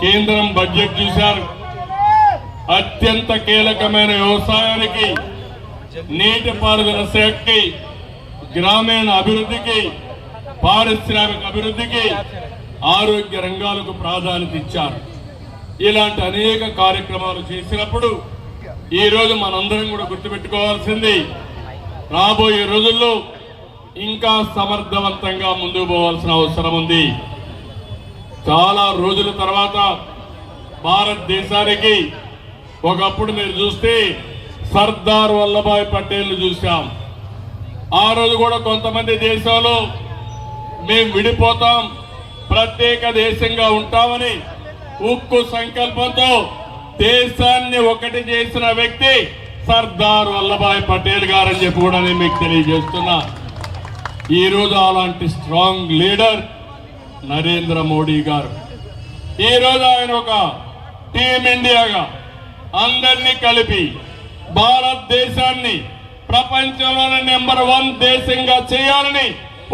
కేంద్రం బడ్జెట్ చూశారు. అత్యంత కీలకమైన వ్యవసాయానికి, నీటిపారుదల శాఖకి, గ్రామీణ అభివృద్ధికి, పారిశ్రామిక అభివృద్ధికి, ఆరోగ్య రంగాలకు ప్రాధాన్యత ఇచ్చారు. ఇలాంటి అనేక కార్యక్రమాలు చేసినప్పుడు ఈరోజు మనందరం కూడా గుర్తుపెట్టుకోవాల్సింది, రాబోయే రోజుల్లో ఇంకా సమర్థవంతంగా ముందుకు పోవాల్సిన అవసరం ఉంది. చాలా రోజుల తర్వాత భారతదేశానికి ఒకప్పుడు మీరు చూస్తే సర్దార్ వల్లభాయ్ పటేల్ చూశాం. ఆ రోజు కూడా కొంతమంది దేశంలో మేము విడిపోతాం, ప్రత్యేక దేశంగా ఉంటామని ఉక్కు సంకల్పంతో దేశాన్ని ఒకటి చేసిన వ్యక్తి సర్దార్ వల్లభాయ్ పటేల్ గారని చెప్పి కూడా నేను మీకు తెలియజేస్తున్నా. ఈరోజు అలాంటి స్ట్రాంగ్ లీడర్ నరేంద్ర మోడీ గారు. ఈరోజు ఆయన ఒక టీమ్ ఇండియాగా అందరినీ కలిపి భారతదేశాన్ని ప్రపంచంలోనే నెంబర్ 1 దేశంగా చేయాలని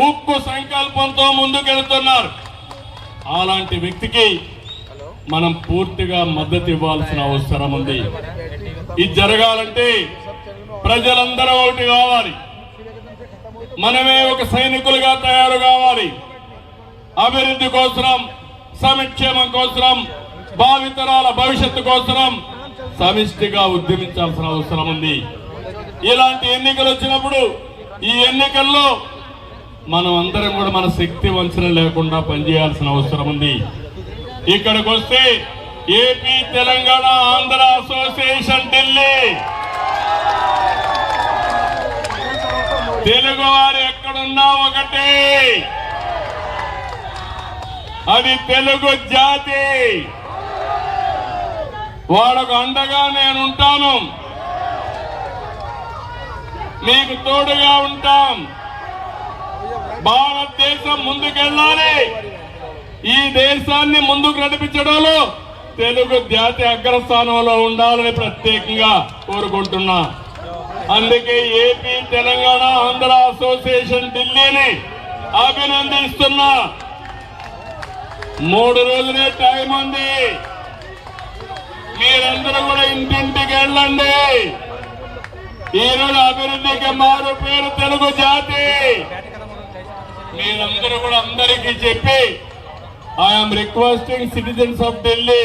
ఉక్కు సంకల్పంతో ముందుకెళ్తున్నారు. అలాంటి వ్యక్తికి మనం పూర్తిగా మద్దతు ఇవ్వాల్సిన అవసరం ఉంది. ఇది జరగాలంటే ప్రజలందరూ ఒకటి కావాలి, మనమే ఒక సైనికులుగా తయారు కావాలి. అభివృద్ధి కోసం, సంక్షేమం కోసం, భావితరాల భవిష్యత్తు కోసం సమిష్టిగా ఉద్యమించాల్సిన అవసరం ఉంది. ఇలాంటి ఎన్నికలు వచ్చినప్పుడు ఈ ఎన్నికల్లో మనం అందరం కూడా మన శక్తి వంచన లేకుండా పనిచేయాల్సిన అవసరం ఉంది. ఇక్కడికి వస్తే ఏపీ, తెలంగాణ, ఆంధ్ర అసోసియేషన్ ఢిల్లీ, తెలుగు వారు ఎక్కడున్నా ఒకటి, అది తెలుగు జాతి. వాళ్ళకు అండగా నేను ఉంటాను, మీకు తోడుగా ఉంటాం. భారతదేశం ముందుకెళ్ళాలి, ఈ దేశాన్ని ముందుకు నడిపించడంలో తెలుగు జాతి అగ్రస్థానంలో ఉండాలని ప్రత్యేకంగా కోరుకుంటున్నా. అందుకే ఏపీ, తెలంగాణ, ఆంధ్ర అసోసియేషన్ ఢిల్లీని అభినందిస్తున్నా. 3 రోజులే టైం ఉంది, మీరందరూ కూడా ఇంటింటికి వెళ్ళండి. ఈరోజు అభివృద్ధికి మారు పేరు తెలుగు జాతి. మీరందరూ కూడా అందరికీ చెప్పి, I'm requesting citizens of Delhi,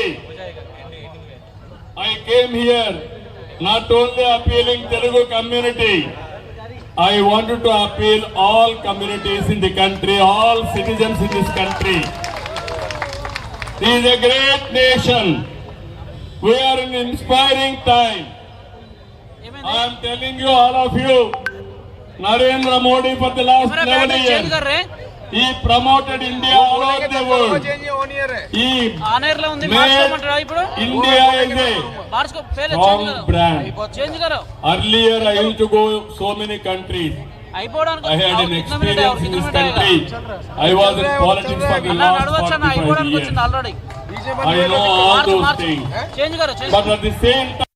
I came here not only appealing Telugu community, I wanted to appeal all communities in the country, all citizens in this country. This is a great nation. We are in an inspiring time. I am telling you, all of you, Narendra Modi for the last 11 years, he promoted India all over the world. He made India as a strong brand. Earlier I used to go so many countries. I had an experience in this country. I was in politics for the last 45 years. I know all those things. But at the same time,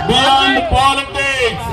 beyond politics,